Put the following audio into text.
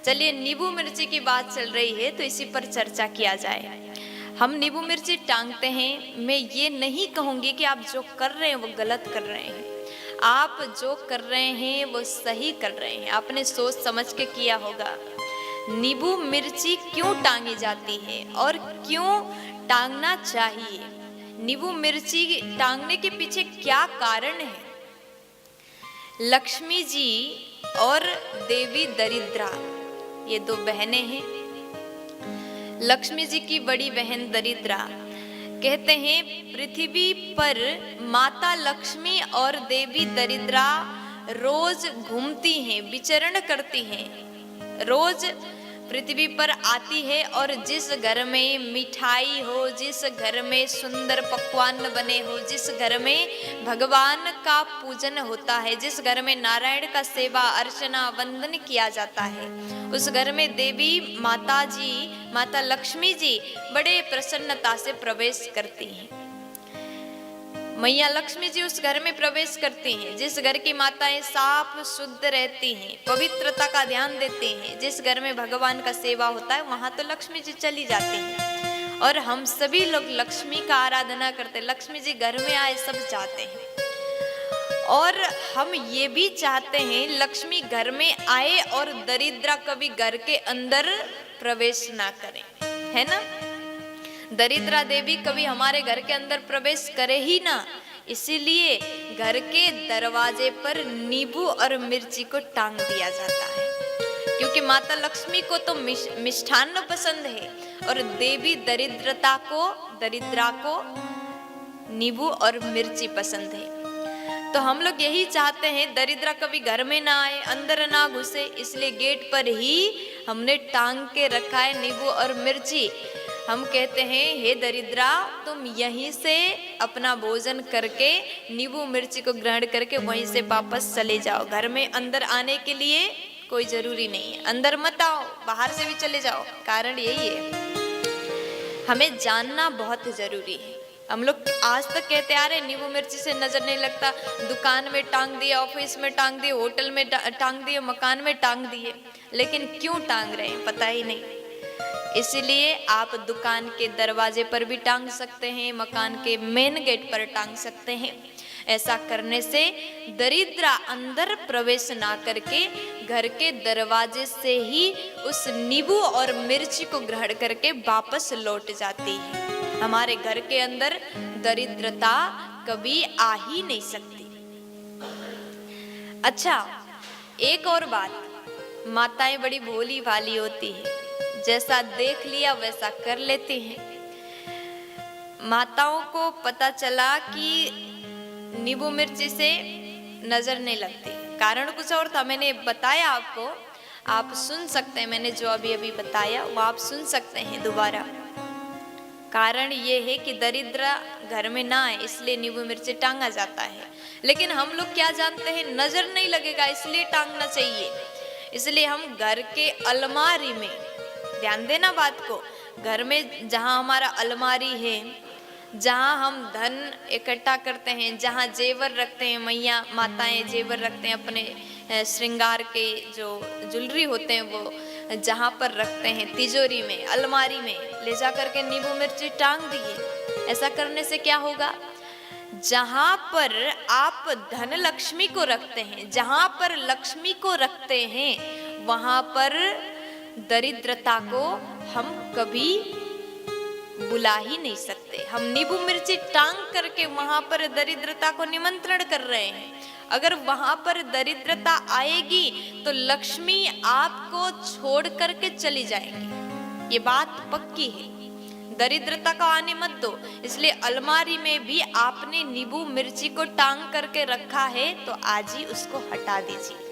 चलिए नींबू मिर्ची की बात चल रही है तो इसी पर चर्चा किया जाए। हम नींबू मिर्ची टांगते हैं, मैं ये नहीं कहूँगी कि आप जो कर रहे हैं वो गलत कर रहे हैं। आप जो कर रहे हैं वो सही कर रहे हैं, आपने सोच समझ के किया होगा। नींबू मिर्ची क्यों टांगी जाती है और क्यों टांगना चाहिए, नींबू मिर्ची टांगने के पीछे क्या कारण है। लक्ष्मी जी और देवी दरिद्रा, ये दो बहनें हैं। लक्ष्मी जी की बड़ी बहन दरिद्रा, कहते हैं पृथ्वी पर माता लक्ष्मी और देवी दरिद्रा रोज घूमती हैं, विचरण करती हैं, रोज पृथ्वी पर आती है और जिस घर में मिठाई हो, जिस घर में सुंदर पकवान बने हो, जिस घर में भगवान का पूजन होता है, जिस घर में नारायण का सेवा अर्चना वंदन किया जाता है, उस घर में देवी माता जी, माता लक्ष्मी जी बड़े प्रसन्नता से प्रवेश करती हैं। मैया लक्ष्मी जी उस घर में प्रवेश करती हैं जिस घर की माताएं साफ शुद्ध रहती हैं, पवित्रता का ध्यान देते हैं, जिस घर में भगवान का सेवा होता है वहां तो लक्ष्मी जी चली जाती हैं। और हम सभी लोग लक्ष्मी का आराधना करते, लक्ष्मी जी घर में आए सब चाहते हैं। और हम ये भी चाहते हैं लक्ष्मी घर में आए और दरिद्रा कभी घर के अंदर प्रवेश ना करे, है ना। दरिद्रा देवी कभी हमारे घर के अंदर प्रवेश करे ही ना, इसीलिए घर के दरवाजे पर नींबू और मिर्ची को टांग दिया जाता है, क्योंकि माता लक्ष्मी को तो मिष्ठान्न पसंद है और देवी दरिद्रा को नींबू और मिर्ची पसंद है। तो हम लोग यही चाहते हैं दरिद्रा कभी घर में ना आए, अंदर ना घुसे, इसलिए गेट पर ही हमने टांग के रखा है नींबू और मिर्ची। हम कहते हैं हे दरिद्रा, तुम यहीं से अपना भोजन करके नींबू मिर्ची को ग्रहण करके वहीं से वापस चले जाओ, घर में अंदर आने के लिए कोई जरूरी नहीं है, अंदर मत आओ, बाहर से भी चले जाओ। कारण यही है, हमें जानना बहुत जरूरी है। हम लोग आज तक कहते आ रहे नींबू मिर्ची से नजर नहीं लगता, दुकान में टांग दिए, ऑफिस में टांग दिए, होटल में टांग दिए, मकान में टांग दिए, लेकिन क्यों टांग रहे हैं पता ही नहीं। इसलिए आप दुकान के दरवाजे पर भी टांग सकते हैं, मकान के मेन गेट पर टांग सकते हैं। ऐसा करने से दरिद्रा अंदर प्रवेश ना करके घर के दरवाजे से ही उस नींबू और मिर्ची को ग्रहण करके वापस लौट जाती है। हमारे घर के अंदर दरिद्रता कभी आ ही नहीं सकती। अच्छा, एक और बात, माताएं बड़ी भोली भाली होती है, जैसा देख लिया वैसा कर लेती हैं। माताओं को पता चला कि नींबू मिर्ची से नजर नहीं लगती, कारण कुछ और था, मैंने बताया आपको, आप सुन सकते हैं, मैंने जो अभी अभी बताया वो आप सुन सकते हैं दोबारा। कारण ये है कि दरिद्रा घर में ना आए इसलिए नींबू मिर्ची टांगा जाता है, लेकिन हम लोग क्या जानते हैं नजर नहीं लगेगा इसलिए टांगना चाहिए। इसलिए हम घर के अलमारी में, ध्यान देना बात को, घर में जहाँ हमारा अलमारी है, जहाँ हम धन इकट्ठा करते हैं, जहाँ जेवर रखते हैं, मैया माताएं जेवर रखते हैं, अपने श्रृंगार के जो ज्वेलरी होते हैं वो जहाँ पर रखते हैं, तिजोरी में, अलमारी में ले जा करके नींबू मिर्ची टांग दिए। ऐसा करने से क्या होगा, जहाँ पर आप धन लक्ष्मी को रखते हैं, जहाँ पर लक्ष्मी को रखते हैं, वहाँ पर दरिद्रता को हम कभी बुला ही नहीं सकते। हम नींबू मिर्ची टांग करके वहां पर दरिद्रता को निमंत्रण कर रहे हैं। अगर वहां पर दरिद्रता आएगी तो लक्ष्मी आपको छोड़ करके चली जाएंगी, ये बात पक्की है। दरिद्रता को आने मत दो, इसलिए अलमारी में भी आपने नींबू मिर्ची को टांग करके रखा है तो आज ही उसको हटा दीजिए।